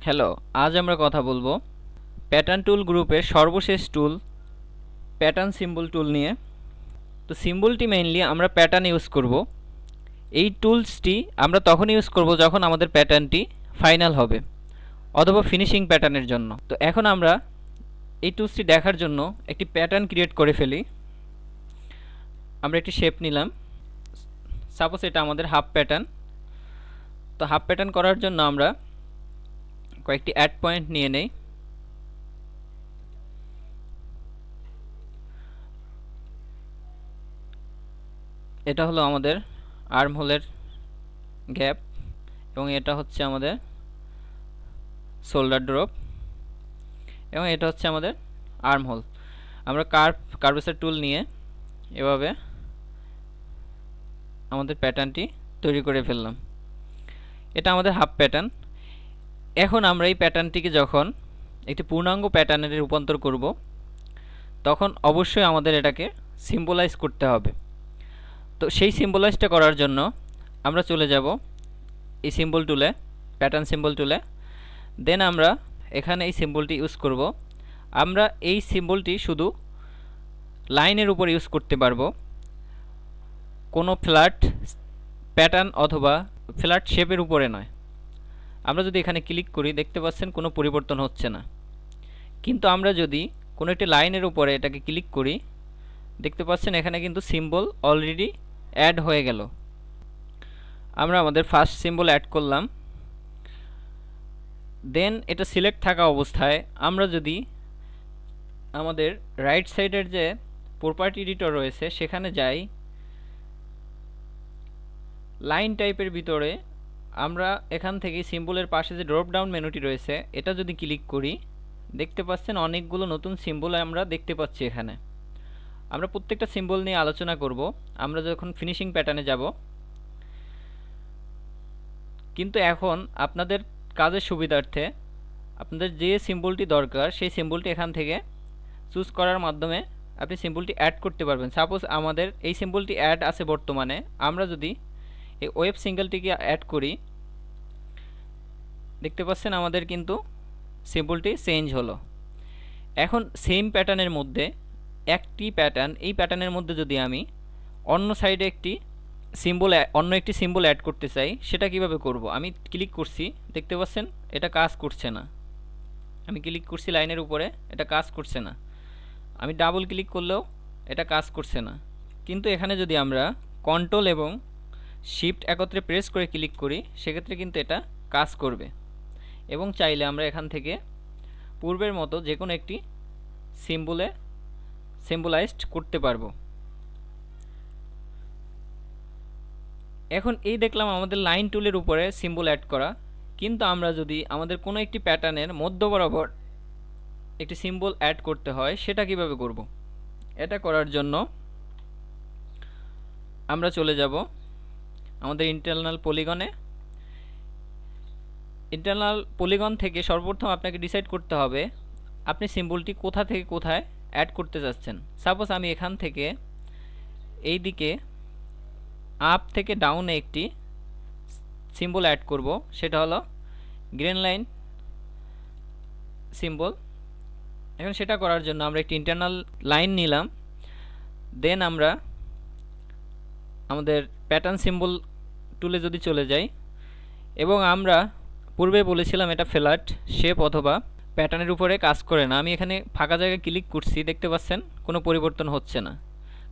Hello, আজ আমরা কথা বলবো প্যাটার্ন টুল গ্রুপের সর্বশেষ টুল প্যাটার্ন সিম্বল টুল নিয়ে। তো সিম্বলটি মেইনলি আমরা প্যাটার্ন ইউজ করব। এই টুলসটি আমরা তখন ইউজ করব যখন আমাদের প্যাটার্নটি ফাইনাল হবে অথবা ফিনিশিং প্যাটার্নের জন্য। তো এখন আমরা এই টুলসটি দেখার জন্য একটি প্যাটার্ন ক্রিয়েট করে ফেলি। আমরা একটি শেপ নিলাম, সাপোজ এটা আমাদের হাফ প্যাটার্ন। তো হাফ প্যাটার্ন করার জন্য আমরা কয়েকটি অ্যাড পয়েন্ট নিয়ে নেই। এটা হলো আমাদের আর্ম হোলের গ্যাপ এবং এটা হচ্ছে আমাদের শোল্ডার ড্রপ এবং এটা হচ্ছে আমাদের আর্ম হোল। আমরা কার্ভেচার টুল নিয়ে এভাবে আমাদের প্যাটার্নটি তৈরি করে ফেললাম। এটা আমাদের হাফ প্যাটার্ন। এখন আমরা এই প্যাটার্নটিকে যখন একটি পূর্ণাঙ্গ প্যাটার্নে রূপান্তর করব, তখন অবশ্যই আমাদের এটাকে সিম্বলাইজ করতে হবে। তো সেই সিম্বলাইজটা করার জন্য আমরা চলে যাব এই সিম্বল টুলে, প্যাটার্ন সিম্বল টুলে। দেন আমরা এখানে এই সিম্বলটি ইউজ করব। আমরা এই সিম্বলটি শুধু লাইনের উপর ইউজ করতে পারবো, কোনো ফ্ল্যাট প্যাটার্ন অথবা ফ্ল্যাট শেপের উপরে নয়। আমরা যদি এখানে ক্লিক করি, দেখতে পাচ্ছেন কোনো পরিবর্তন হচ্ছে না। কিন্তু আমরা যদি কোনো একটি লাইনের উপরে এটাকে ক্লিক করি, দেখতে পাচ্ছেন এখানে কিন্তু সিম্বল অলরেডি অ্যাড হয়ে গেল। আমরা আমাদের ফার্স্ট সিম্বল অ্যাড করলাম। দেন এটা সিলেক্ট থাকা অবস্থায় আমরা যদি আমাদের রাইট সাইডের যে প্রপার্টি এডিটর রয়েছে সেখানে যাই, লাইন টাইপের ভিতরে আমরা এখান থেকে সিম্বলের পাশে যে ড্রপ ডাউন মেনুটি রয়েছে এটা যদি ক্লিক করি, দেখতে পাচ্ছেন অনেকগুলো নতুন সিম্বল আমরা দেখতে পাচ্ছি এখানে। আমরা প্রত্যেকটা সিম্বল নিয়ে আলোচনা করব আমরা যখন ফিনিশিং প্যাটার্নে যাব। কিন্তু এখন আপনাদের কাজের সুবিধার্থে আপনাদের যে সিম্বলটি দরকার সেই সিম্বলটি এখান থেকে চুজ করার মাধ্যমে আপনি সিম্বলটি অ্যাড করতে পারবেন। সাপোজ আমাদের এই সিম্বলটি অ্যাড আছে বর্তমানে, আমরা যদি এই ওয়েব সিঙ্গেলটিকে অ্যাড করি, দেখতে পাচ্ছেন আমাদের কিন্তু সিম্বলটি চেঞ্জ হলো। এখন সেম প্যাটার্নের মধ্যে একটি প্যাটার্ন, এই প্যাটার্নের মধ্যে যদি আমি অন্য সাইডে অন্য একটি সিম্বল অ্যাড করতে চাই, সেটা কিভাবে করব? আমি ক্লিক করছি, দেখতে পাচ্ছেন এটা কাজ করছে না। আমি ক্লিক করছি লাইনের উপরে, এটা কাজ করছে না। আমি ডাবল ক্লিক করলেও এটা কাজ করছে না। কিন্তু এখানে যদি আমরা কন্ট্রোল এবং শিফট একত্রে প্রেস করে ক্লিক করি, সেক্ষেত্রে কিন্তু এটা কাজ করবে। এবং চাইলে আমরা এখান থেকে পূর্বের মতো যে কোনো একটি সিম্বলাইজড করতে পারবো। এখন এই দেখলাম আমাদের লাইন টুলের উপরে সিম্বল অ্যাড করা। কিন্তু আমরা যদি আমাদের কোনো একটি প্যাটার্নের মধ্য বরাবর একটি সিম্বল অ্যাড করতে হয়, সেটা কিভাবে করব? এটা করার জন্য আমরা চলে যাব আমাদের ইন্টারনাল পলিগন থেকে সর্বপ্রথম আপনাকে ডিসাইড করতে হবে আপনি সিম্বলটি কোথা থেকে কোথায় অ্যাড করতে যাচ্ছেন। সাপোজ আমি এখান থেকে এই দিকে আপ থেকে ডাউনে একটি সিম্বল অ্যাড করব, সেটা হলো গ্রিন লাইন সিম্বল। এখন সেটা করার জন্য আমরা একটি ইন্টারনাল লাইন নিলাম। দেন আমরা আমাদের প্যাটার্ন সিম্বল টুলে যদি চলে যাই, এবং আমরা পূর্বে বলেছিলাম এটা ফ্ল্যাট শেপ অথবা প্যাটার্নের উপরে কাজ করে না। আমি এখানে ফাঁকা জায়গায় ক্লিক করছি, দেখতে পাচ্ছেন কোনো পরিবর্তন হচ্ছে না।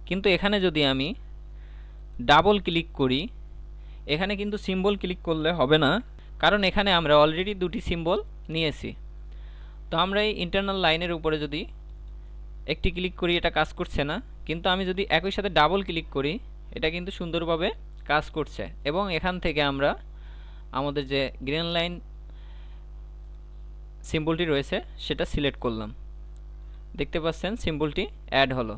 কিন্তু এখানে যদি আমি ডাবল ক্লিক করি, এখানে কিন্তু সিম্বল ক্লিক করলে হবে না, কারণ এখানে আমরা অলরেডি দুটি সিম্বল নিয়েছি। তো আমরা এই ইন্টারনাল লাইনের উপরে যদি একটি ক্লিক করি, এটা কাজ করছে না। কিন্তু আমি যদি একই সাথে ডাবল ক্লিক করি, এটা কিন্তু সুন্দরভাবে কাজ করছে। এবং এখান থেকে আমরা আমাদের যে গ্রিন লাইন সিম্বলটি রয়েছে সেটা সিলেক্ট করলাম, দেখতে পাচ্ছেন সিম্বলটি অ্যাড হলো।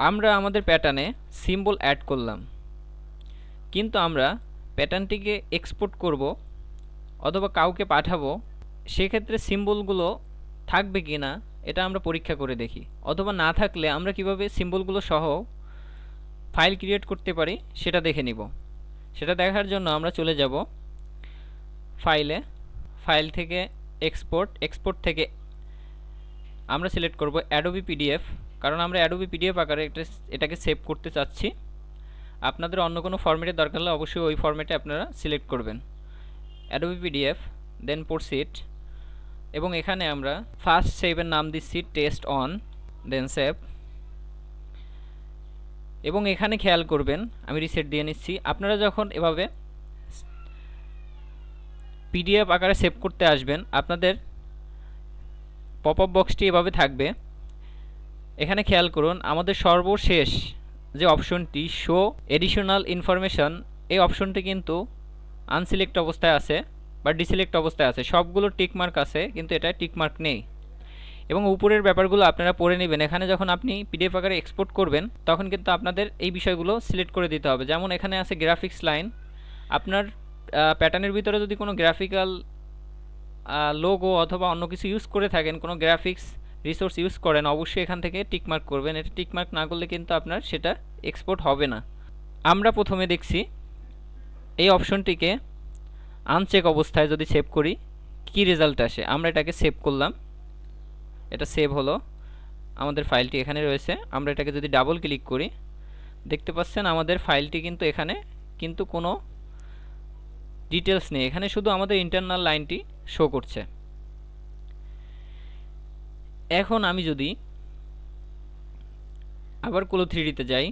আমরা আমাদের প্যাটার্নে সিম্বল অ্যাড করলাম, কিন্তু আমরা প্যাটার্নটিকে এক্সপোর্ট করব অথবা কাউকে পাঠাবো, সেক্ষেত্রে সিম্বলগুলো থাকবে কি না এটা আমরা পরীক্ষা করে দেখি। অথবা না থাকলে আমরা কিভাবে সিম্বলগুলো সহ ফাইল ক্রিয়েট করতে পারি সেটা দেখে নিব। সেটা দেখার জন্য আমরা চলে যাব ফাইলে, ফাইল থেকে এক্সপোর্ট থেকে আমরা সিলেক্ট করব অ্যাডোবি পিডিএফ, কারণ আমরা অ্যাডোবি পিডিএফ আকারে এটাকে সেভ করতে চাচ্ছি। আপনাদের অন্য কোনো ফরম্যাটের দরকার হলে অবশ্যই ওই ফরম্যাটে আপনারা সিলেক্ট করবেন অ্যাডোবি পিডিএফ, দেন প্রসিড, এবং এখানে আমরা ফার্স্ট সেভের নাম দিচ্ছি টেস্ট অন, দেন সেভ। এবং এখানে খেয়াল করবেন আমি রিসেট দিয়ে নিচ্ছি। আপনারা যখন এভাবে পিডিএফ আকারে সেভ করতে আসবেন আপনাদের পপ আপ বক্সটি এভাবে থাকবে। এখানে খেয়াল করুন আমাদের সর্বশেষ যে অপশনটি শো এডিশনাল ইনফরমেশন, এই অপশনটি কিন্তু আনসিলেক্ট অবস্থায় আছে বা ডিসিলেক্ট অবস্থায় আছে। সবগুলো টিকমার্ক আছে কিন্তু এটা টিকমার্ক নেই। এবং উপরের ব্যাপারগুলো আপনারা পড়ে নেবেন। এখানে যখন আপনি পিডিএফ আকারে এক্সপোর্ট করবেন তখন কিন্তু আপনাদের এই বিষয়গুলো সিলেক্ট করে দিতে হবে। যেমন এখানে আছে গ্রাফিক্স লাইন, আপনার প্যাটার্নের ভিতরে যদি কোনো গ্রাফিক্যাল লোগো অথবা অন্য কিছু ইউজ করে থাকেন, কোনো গ্রাফিক্স রিসোর্স ইউজ করেন, অবশ্যই এখান থেকে টিকমার্ক করবেন। এটা টিকমার্ক না করলে কিন্তু আপনার সেটা এক্সপোর্ট হবে না। আমরা প্রথমে দেখছি এই অপশনটিকে আনচেক অবস্থায় যদি সেভ করি কি রেজাল্ট আসে। আমরা এটাকে সেভ করলাম, এটা সেভ হলো, আমাদের ফাইলটি এখানে রয়েছে। আমরা এটাকে যদি ডাবল ক্লিক করি দেখতে পাচ্ছেন আমাদের ফাইলটি কিন্তু এখানে কিন্তু কোনো ডিটেলস নেই, এখানে শুধু আমাদের ইন্টারনাল লাইনটি শো করছে। এখন আমি যদি আবার CLO 3D-তে যাই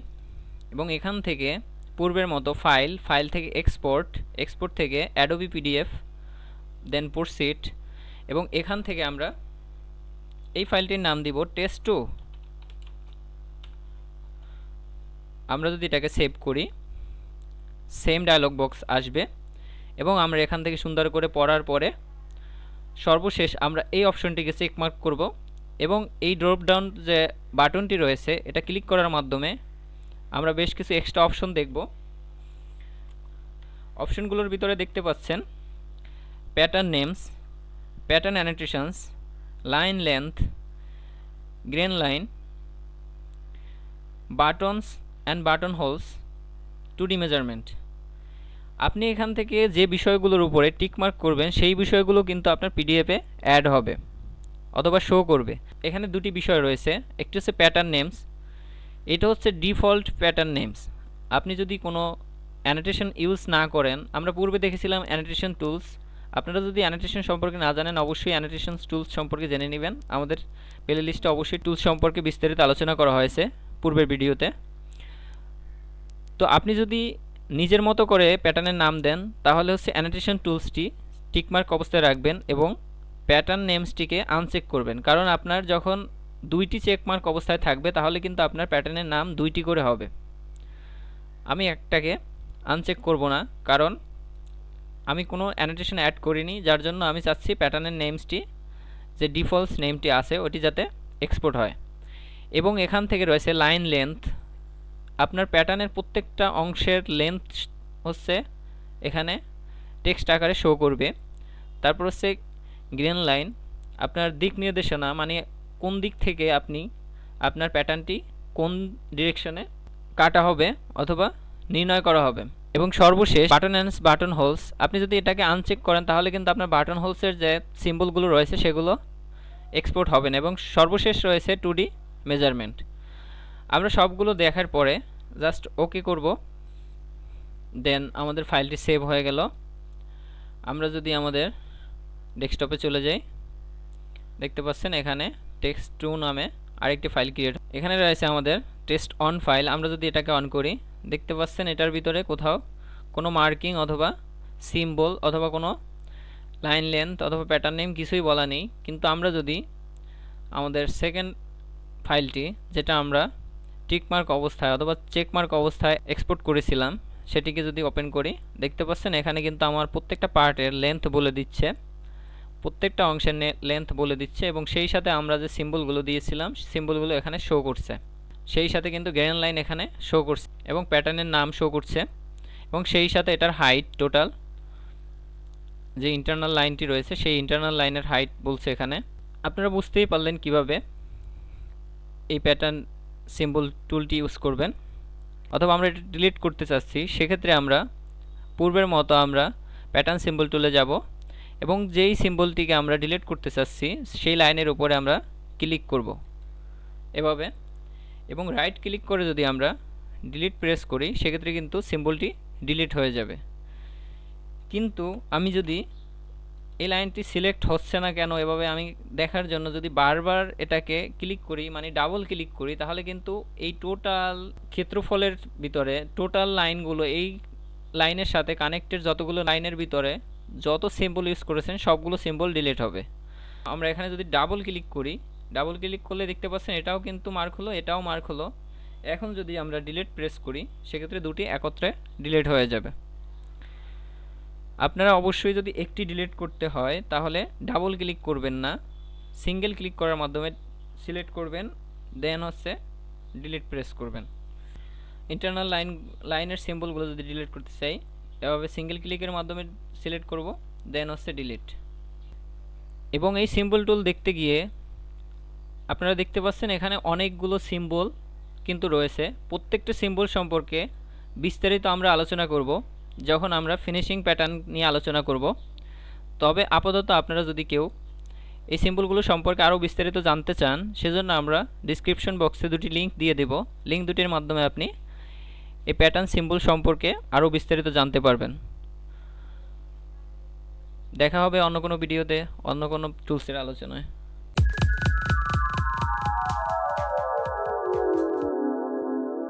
এবং এখান থেকে পূর্বের মতো ফাইল থেকে এক্সপোর্ট থেকে অ্যাডোবি পিডিএফ, দেন প্রসিড, এবং এখান থেকে আমরা এই ফাইলটির নাম দিব টেস্ট2। আমরা যদি এটাকে সেভ করি সেম ডায়লগ বক্স আসবে এবং আমরা এখান থেকে সুন্দর করে পড়ার পরে সর্বশেষ আমরা এই অপশনটিকে চেকমার্ক করব এবং এই ড্রপ ডাউন যে বাটনটি রয়েছে এটা ক্লিক করার মাধ্যমে আমরা বেশ কিছু এক্সট্রা অপশন দেখব। অপশনগুলোর ভিতরে দেখতে পাচ্ছেন pattern names, pattern annotations, line length, grain line, buttons and button holes, 2D measurement. আপনি এখান থেকে যে বিষয়গুলোর উপরে টিকমার্ক করবেন সেই বিষয়গুলো কিন্তু আপনার পিডিএফে অ্যাড হবে অথবা শো করবে। এখানে দুটি বিষয় রয়েছে, একটি হচ্ছে প্যাটার্ন নেমস, এটা হচ্ছে ডিফল্ট প্যাটার্ন নেমস। আপনি যদি কোনো অ্যানোটেশন ইউজ না করেন, আমরা পূর্বে দেখেছিলাম অ্যানোটেশন টুলস, আপনারা যদি অ্যানোটেশন সম্পর্কে না জানেন অবশ্যই অ্যানোটেশন টুলস সম্পর্কে জেনে নেবেন। আমাদের প্লে লিস্টে অবশ্যই টুলস সম্পর্কে বিস্তারিত আলোচনা করা হয়েছে পূর্বের ভিডিওতে। তো আপনি যদি নিজের মতো করে প্যাটার্নের নাম দেন তাহলে হচ্ছে অ্যানোটেশন টুলসটি টিকমার্ক অবস্থায় রাখবেন এবং প্যাটার্ন নেমসটিকে আনচেক করবেন, কারণ আপনার যখন দুইটি চেকমার্ক অবস্থায় থাকবে তাহলে কিন্তু আপনার প্যাটার্নের নাম দুইটি করে হবে। আমি একটাকে আনচেক করব না কারণ আমি কোনো অ্যানোটেশন অ্যাড করিনি, যার জন্য আমি চাচ্ছি প্যাটার্নের নেমসটি যে ডিফল্ট নেমটি আছে ওটি যাতে এক্সপোর্ট হয়। এবং এখান থেকে রয়েছে লাইন লেন্থ, আপনার প্যাটার্নের প্রত্যেকটা অংশের লেন্থ হচ্ছে এখানে টেক্সট আকারে শো করবে। তারপর হচ্ছে গ্রেন লাইন, আপনার দিক নির্দেশনা, মানে কোন দিক থেকে আপনি আপনার প্যাটার্নটি কোন ডিরেকশনে কাটা হবে অথবা নির্ণয় করা হবে। এবং সর্বশেষ বাটন অ্যান্ড বাটন হোলস, আপনি যদি এটাকে আনচেক করেন তাহলে কিন্তু আপনার বাটন হোলসের যে সিম্বলগুলো রয়েছে সেগুলো এক্সপোর্ট হবে না। এবং সর্বশেষ রয়েছে 2D মেজারমেন্ট। আমরা সবগুলো দেখার পরে জাস্ট ওকে করব, দেন আমাদের ফাইলটি সেভ হয়ে গেল। আমরা যদি আমাদের ডেস্কটপে চলে যাই দেখতে পাচ্ছেন এখানে টেক্সট2 নামে আরেকটি ফাইল ক্রিয়েট, এখানে রয়েছে আমাদের টেস্ট অন ফাইল। আমরা যদি এটাকে অন করি দেখতে পাচ্ছেন এটার ভিতরে কোথাও কোনো মার্কিং অথবা সিম্বল অথবা কোনো লাইন লেন্থ অথবা প্যাটার্ন নেম কিছুই বলা নেই। কিন্তু আমরা যদি আমাদের সেকেন্ড ফাইলটি যেটা আমরা টিকমার্ক অবস্থায় অথবা চেকমার্ক অবস্থায় এক্সপোর্ট করেছিলাম সেটিকে যদি ওপেন করি দেখতে পাচ্ছেন এখানে কিন্তু আমার প্রত্যেকটা পার্টের লেন্থ বলে দিচ্ছে, প্রত্যেকটা অংশের লেন্থ বলে দিচ্ছে এবং সেই সাথে আমরা যে সিম্বলগুলো দিয়েছিলাম সিম্বলগুলো এখানে শো করছে। সেই সাথে কিন্তু গ্রেন লাইন এখানে শো করছে এবং প্যাটার্নের নাম শো করছে এবং সেই সাথে এটার হাইট টোটাল যে ইন্টারনাল লাইনটি রয়েছে সেই ইন্টারনাল লাইনের হাইট বলছে এখানে। আপনারা বুঝতেই পারলেন কিভাবে এই প্যাটার্ন সিম্বল টুলটি ইউজ করবেন। অথবা আমরা এটা ডিলিট করতে চাচ্ছি, সেক্ষেত্রে আমরা পূর্বের মতো আমরা প্যাটার্ন সিম্বল টুলে যাব এবং যেই সিম্বলটিকে আমরা ডিলিট করতে চাচ্ছি সেই লাইনের উপরে আমরা ক্লিক করব এভাবে, এবং রাইট ক্লিক করে যদি আমরা ডিলিট প্রেস করি সেক্ষেত্রে কিন্তু সিম্বলটি ডিলিট হয়ে যাবে। কিন্তু আমি যদি এই লাইনটি সিলেক্ট হচ্ছে না কেন এভাবে আমি দেখার জন্য যদি বারবার এটাকে ক্লিক করি, মানে ডাবল ক্লিক করি, তাহলে কিন্তু এই টোটাল ক্ষেত্রফলের ভিতরে টোটাল লাইনগুলো এই লাইনের সাথে কানেক্টেড যতগুলো লাইনের ভিতরে যত সিম্বল ইউজ করেছেন সবগুলো সিম্বল ডিলিট হবে। আমরা এখানে যদি ডাবল ক্লিক করি, ডাবল ক্লিক করলে দেখতে পাচ্ছেন এটাও কিন্তু মার্ক হলো, এটাও মার্ক হলো। এখন যদি আমরা ডিলিট প্রেস করি সেক্ষেত্রে দুটি একত্রে ডিলিট হয়ে যাবে। আপনারা অবশ্যই যদি একটি ডিলিট করতে হয় তাহলে ডাবল ক্লিক করবেন না, সিঙ্গেল ক্লিক করার মাধ্যমে সিলেক্ট করবেন, দেন হচ্ছে ডিলিট প্রেস করবেন। ইন্টারনাল লাইনের সিম্বলগুলো যদি ডিলিট করতে চাই এভাবে সিঙ্গেল ক্লিকের মাধ্যমে সিলেক্ট করব, দেন হচ্ছে ডিলিট। এবং এই সিম্বল টুল দেখতে গিয়ে আপনারা দেখতে পাচ্ছেন এখানে অনেকগুলো সিম্বল কিন্তু রয়েছে। প্রত্যেকটা সিম্বল সম্পর্কে বিস্তারিত আমরা আলোচনা করব যখন আমরা ফিনিশিং প্যাটার্ন নিয়ে আলোচনা করব। তবে আপাতত আপনারা যদি কেউ এই সিম্বলগুলো সম্পর্কে আরও বিস্তারিত জানতে চান সেজন্য আমরা ডিসক্রিপশন বক্সে দুটি লিঙ্ক দিয়ে দেব। লিঙ্ক দুটির মাধ্যমে আপনি এই প্যাটার্ন সিম্বল সম্পর্কে আরও বিস্তারিত জানতে পারবেন। দেখা হবে অন্য কোনো ভিডিওতে অন্য কোনো টুলসের আলোচনায়।